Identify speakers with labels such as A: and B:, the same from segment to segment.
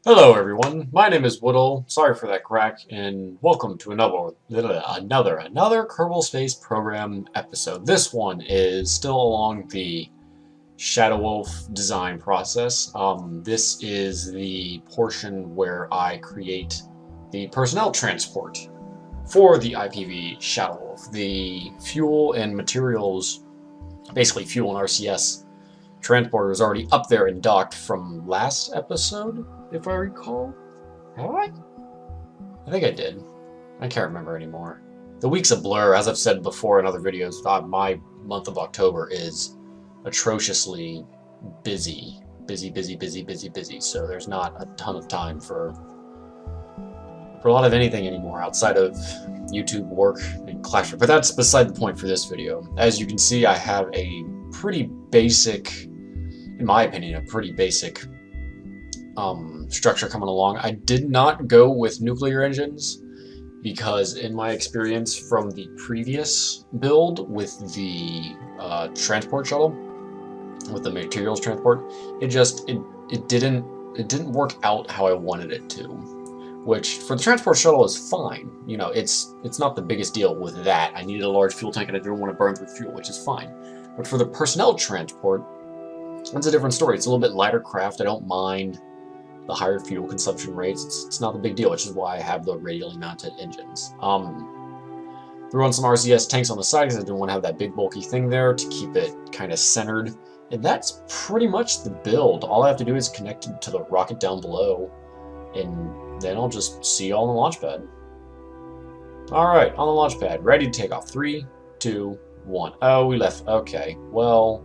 A: Hello everyone, my name is Wittel, sorry for that crack, and welcome to another Kerbal Space Program episode. This one is still along the Shadow Wolf design process. This is the portion where I create the personnel transport for the IPV Shadow Wolf. The fuel and materials, basically fuel and RCS transporter is already up there and docked from last episode, if I recall. Have I? I think I did. I can't remember anymore. The week's a blur, as I've said before in other videos. My month of October is atrociously busy. Busy. So there's not a ton of time for a lot of anything anymore outside of YouTube work and Clash. But that's beside the point for this video. As you can see, I have a pretty basic, in my opinion, a pretty basic structure coming along. I did not go with nuclear engines because in my experience from the previous build with the transport shuttle, with the materials transport, it didn't work out how I wanted it to. Which for the transport shuttle is fine. You know, it's not the biggest deal with that. I needed a large fuel tank and I didn't want to burn through fuel, which is fine. But for the personnel transport, it's a different story. It's a little bit lighter craft. I don't mind the higher fuel consumption rates. It's not the big deal, which is why I have the radially mounted engines. Threw on some RCS tanks on the side because I didn't want to have that big bulky thing there to keep it kind of centered. And that's pretty much the build. All I have to do is connect it to the rocket down below, and then I'll just see you all on the launch pad. Alright, on the launch pad, ready to take off. 3, 2, 1. Oh, we left. Okay, well,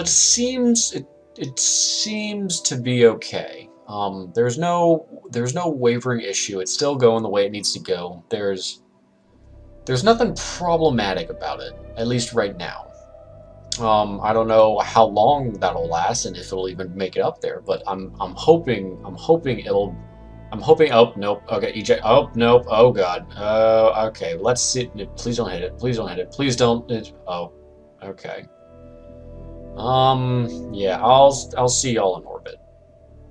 A: it seems to be okay. There's no wavering issue. It's still going the way it needs to go. There's nothing problematic about it, at least right now. I don't know how long that'll last and if it'll even make it up there, but I'm hoping it'll. Oh nope. Okay, eject. Oh nope. Oh god. Okay. Let's see. Please don't hit it. Please don't hit it. Please don't. Oh. Okay. Yeah, I'll see y'all in orbit.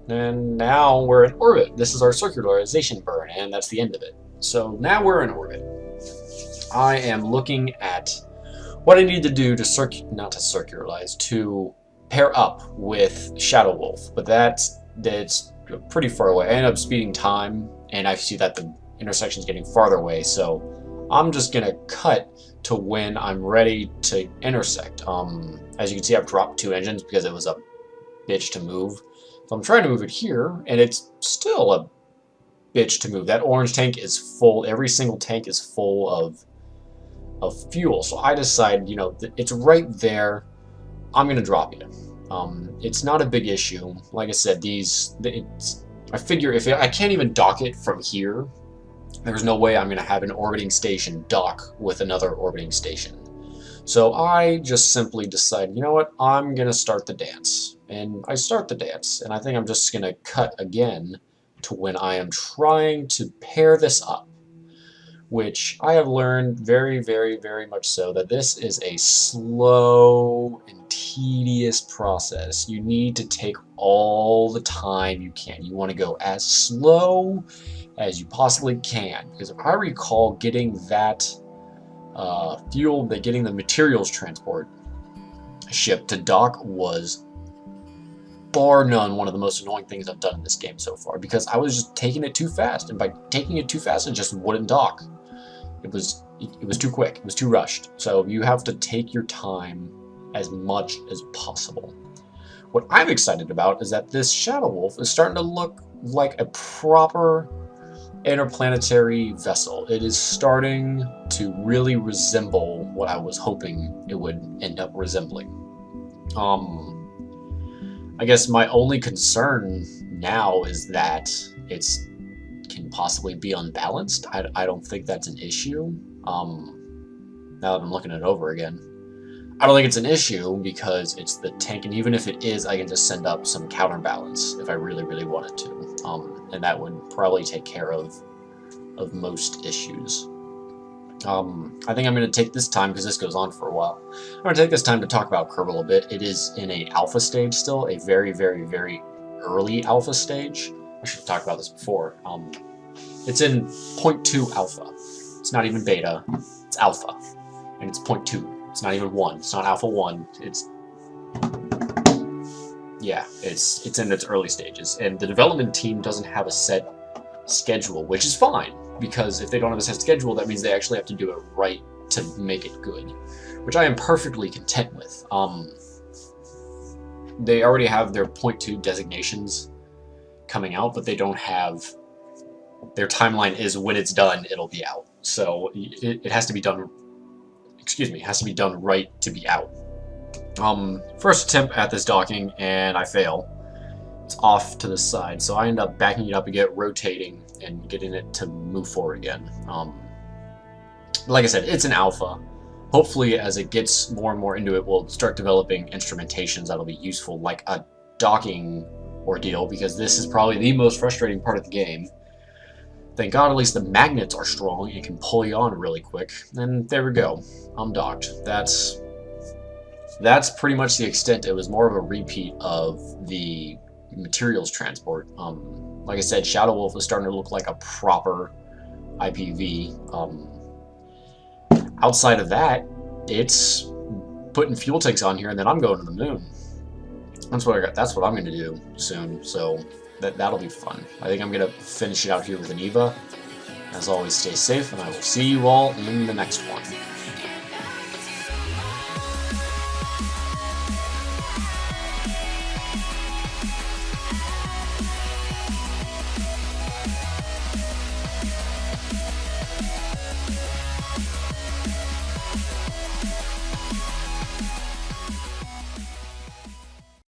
A: And now we're in orbit. This is our circularization burn, and that's the end of it. So now we're in orbit. I am looking at what I need to do to circularize, to pair up with Shadow Wolf, but that's pretty far away. I end up speeding time, and I see that the intersection's getting farther away, so I'm just gonna cut to when I'm ready to intersect. As you can see, I've dropped 2 engines because it was a bitch to move. So I'm trying to move it here, and it's still a bitch to move. That orange tank is full. Every single tank is full of fuel. So I decide, you know, it's right there. I'm gonna drop you. It's not a big issue. Like I said, I figure if I can't even dock it from here, there's no way I'm gonna have an orbiting station dock with another orbiting station. So I just simply decide, you know what, I'm gonna start the dance. And I start the dance, and I think I'm just gonna cut again to when I am trying to pair this up, which I have learned very much so that this is a slow and tedious process. You need to take all the time you can. You want to go as slow as you possibly can, because if I recall, getting that getting the materials transport ship to dock was bar none one of the most annoying things I've done in this game so far, because I was just taking it too fast, and by taking it too fast, it just wouldn't dock. It was too quick. It was too rushed. So you have to take your time as much as possible. What I'm excited about is that this Shadow Wolf is starting to look like a proper interplanetary vessel. It is starting to really resemble what I was hoping it would end up resembling. I guess my only concern now is that it's can possibly be unbalanced. I don't think that's an issue. Now that I'm looking it over again, I don't think it's an issue because it's the tank, and even if it is, I can just send up some counterbalance if I really wanted to, and that would probably take care of most issues. I think I'm going to take this time, because this goes on for a while, I'm going to take this time to talk about Kerbal a bit. It is in a alpha stage still, a very early alpha stage. I should have talked about this before. It's in 0.2 alpha. It's not even beta. It's alpha, and it's 0.2. It's not even 1. It's not alpha 1. It's in its early stages, and the development team doesn't have a set schedule, which is fine, because if they don't have a set schedule, that means they actually have to do it right to make it good, which I am perfectly content with. They already have their 0.2 designations coming out, but they don't have... Their timeline is when it's done, it'll be out. So it has to be done... Excuse me, it has to be done right to be out. First attempt at this docking, and I fail. It's off to the side, so I end up backing it up and get rotating and getting it to move forward again. Like I said, it's an alpha. Hopefully, as it gets more and more into it, we'll start developing instrumentations that'll be useful, like a docking ordeal, because this is probably the most frustrating part of the game. Thank God at least the magnets are strong, it can pull you on really quick. And there we go, I'm docked. That's pretty much the extent. It was more of a repeat of the materials transport. Like I said, Shadow Wolf is starting to look like a proper IPV. Outside of that, it's putting fuel tanks on here, and then I'm going to the moon. That's what I'm going to do soon. So that'll be fun. I think I'm going to finish it out here with an EVA. As always, stay safe, and I will see you all in the next one.